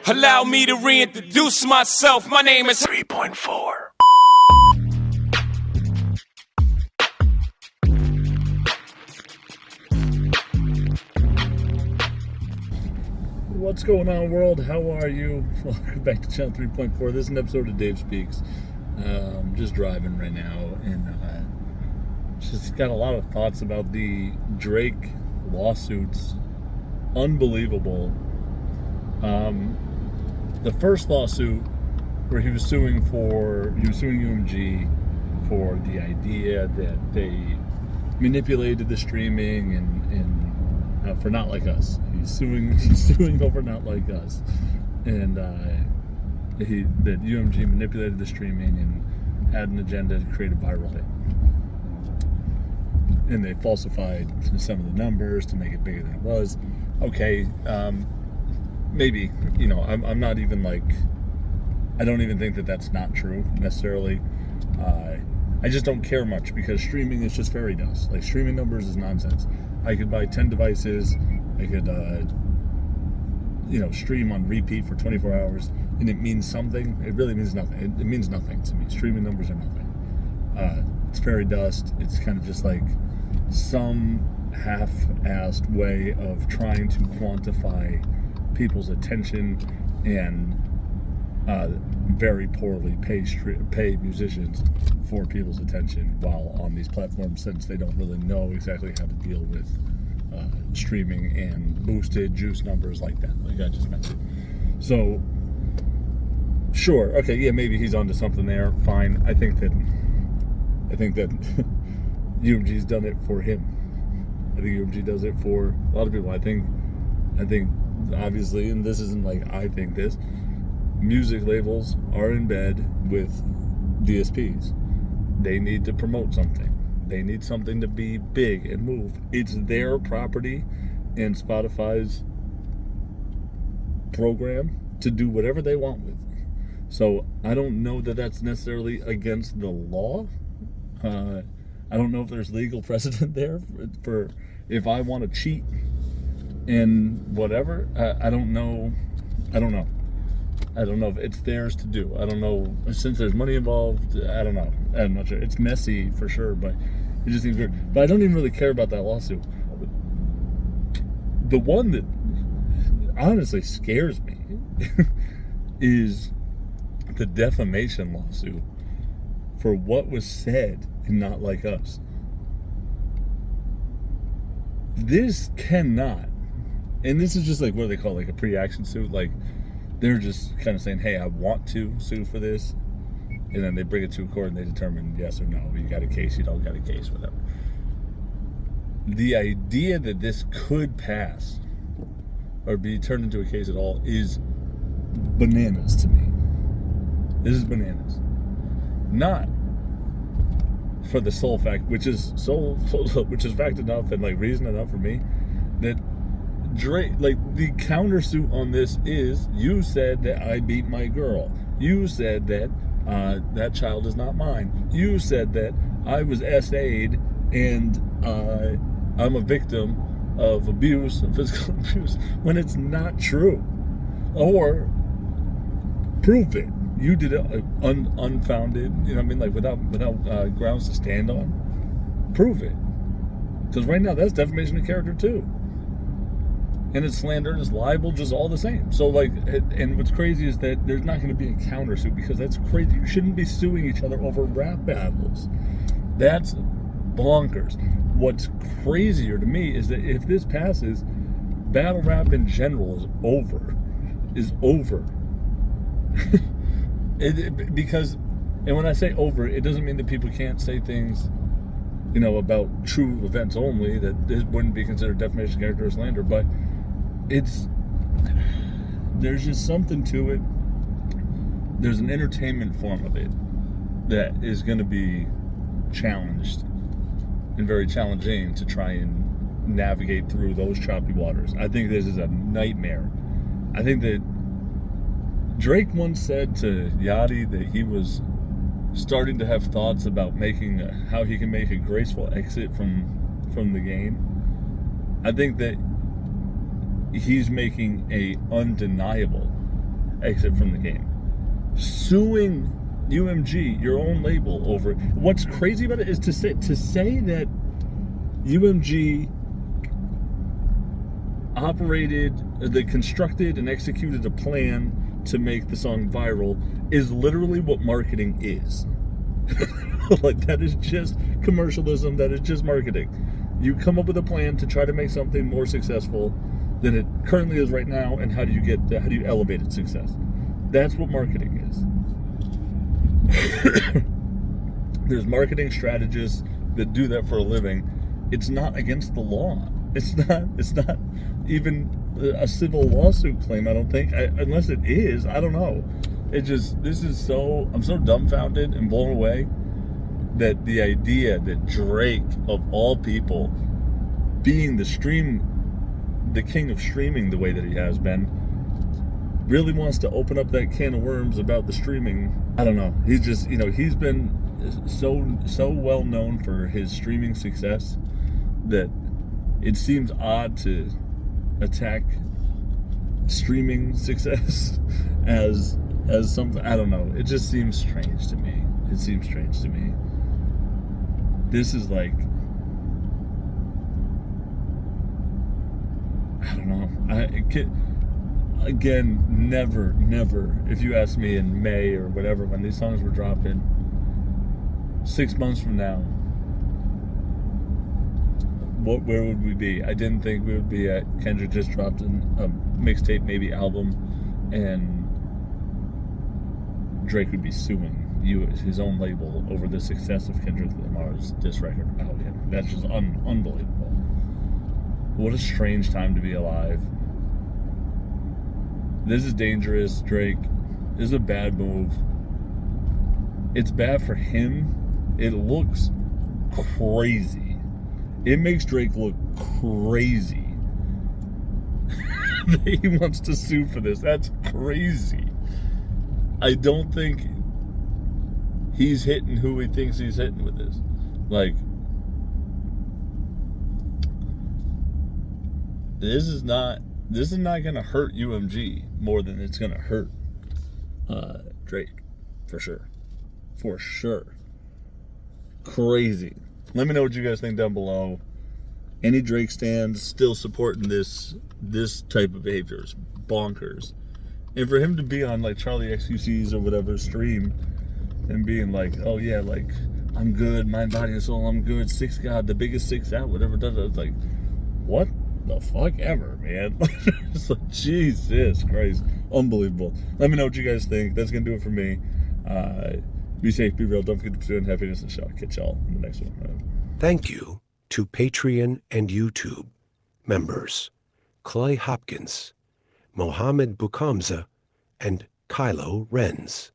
Allow me to reintroduce myself. My name is 3.4. What's going on, world? How are you? Welcome back to Channel 3.4. This is an episode of Dave Speaks. I'm just driving right now, and just got a lot of thoughts about the Drake lawsuits. Unbelievable. The first lawsuit where he was suing UMG for the idea that they manipulated the streaming and for Not Like Us. He's suing over Not Like Us, and that UMG manipulated the streaming and had an agenda to create a viral hit, and they falsified some of the numbers to make it bigger than it was. Okay, maybe, I'm not even like, I don't even think that that's not true necessarily. I just don't care much because streaming is just fairy dust. Like, streaming numbers is nonsense. I could buy 10 devices. I could, stream on repeat for 24 hours, and it means something. It really means nothing. It means nothing to me. Streaming numbers are nothing. It's fairy dust. It's kind of just like some half-assed way of trying to quantify people's attention and very poorly pay musicians for people's attention while on these platforms, since they don't really know exactly how to deal with streaming and boosted juice numbers like that, like I just mentioned. So, sure, okay, yeah, maybe he's onto something there. Fine. I think that UMG's done it for him. I think UMG does it for a lot of people. I think obviously, and this isn't like I think this, music labels are in bed with DSPs. They need to promote something. They need something to be big and move. It's their property and Spotify's program to do whatever they want with. So I don't know that that's necessarily against the law. I don't know if there's legal precedent there for if I want to cheat and whatever. I don't know if it's theirs to do. I don't know. Since there's money involved, I don't know. I'm not sure. It's messy for sure, but it just seems weird. But I don't even really care about that lawsuit. The one that honestly scares me is the defamation lawsuit for what was said in Not Like Us. This cannot, and this is just like what they call like a pre-action suit. Like, they're just kind of saying, hey, I want to sue for this. And then they bring it to a court and they determine yes or no. You got a case, you don't got a case, whatever. The idea that this could pass or be turned into a case at all is bananas to me. This is bananas. Not for the sole fact, which is fact enough and like reason enough for me, that Drake, like, the countersuit on this is, you said that I beat my girl. You said that that child is not mine. You said that I was SA'd and I'm a victim of abuse, of physical abuse, when it's not true. Or prove it. You did it unfounded, like without grounds to stand on. Prove it. Because right now that's defamation of character too. And it's slander and it's libel, just all the same. So, like, and what's crazy is that there's not going to be a countersuit, because that's crazy. You shouldn't be suing each other over rap battles. That's bonkers. What's crazier to me is that if this passes, battle rap in general is over. Because, and when I say over, it doesn't mean that people can't say things, about true events only, that this wouldn't be considered defamation of character or slander, but there's just something to it. There's an entertainment form of it that is going to be challenged and very challenging to try and navigate through those choppy waters. I think this is a nightmare. I think that Drake once said to Yachty that he was starting to have thoughts about how he can make a graceful exit from the game. I think that he's making a undeniable exit from the game. Suing UMG, your own label, over it. What's crazy about it is to say that UMG they constructed and executed a plan to make the song viral is literally what marketing is. Like, that is just commercialism, that is just marketing. You come up with a plan to try to make something more successful than it currently is right now, and how do you elevate its success? That's what marketing is. There's marketing strategists that do that for a living. It's not against the law. It's not even a civil lawsuit claim, I don't think. Unless it is, I don't know. I'm so dumbfounded and blown away that the idea that Drake, of all people, being the king of streaming the way that he has been, really wants to open up that can of worms about the streaming. I don't know. He's just, he's been so well known for his streaming success that it seems odd to attack streaming success as something. I don't know. It just seems strange to me. This is like, I don't know. Again, never, if you ask me in May or whatever, when these songs were dropping, 6 months from now, where would we be? I didn't think we would be at Kendrick just dropped a mixtape, maybe album, and Drake would be suing his own label over the success of Kendrick Lamar's diss record about him. That's just unbelievable. What a strange time to be alive. This is dangerous, Drake. This is a bad move. It's bad for him. It looks crazy. It makes Drake look crazy. That he wants to sue for this. That's crazy. I don't think he's hitting who he thinks he's hitting with this. Like, this is not gonna hurt UMG more than it's gonna hurt Drake, for sure. Crazy. Let me know what you guys think down below. Any Drake stands still supporting this type of behavior is bonkers. And for him to be on like Charlie XQC's or whatever stream and being like, oh yeah, like, I'm good, mind, body, and soul, I'm good, six God, the biggest six out, whatever does it. It's like, what the fuck ever, man? It's like, Jesus Christ. Unbelievable. Let me know what you guys think. That's gonna do it for me. Be safe, be real, don't forget to pursue happiness, and shall catch y'all in the next one. Thank you to Patreon and YouTube members Clay Hopkins, Mohammed Bukamza, and Kylo Renz.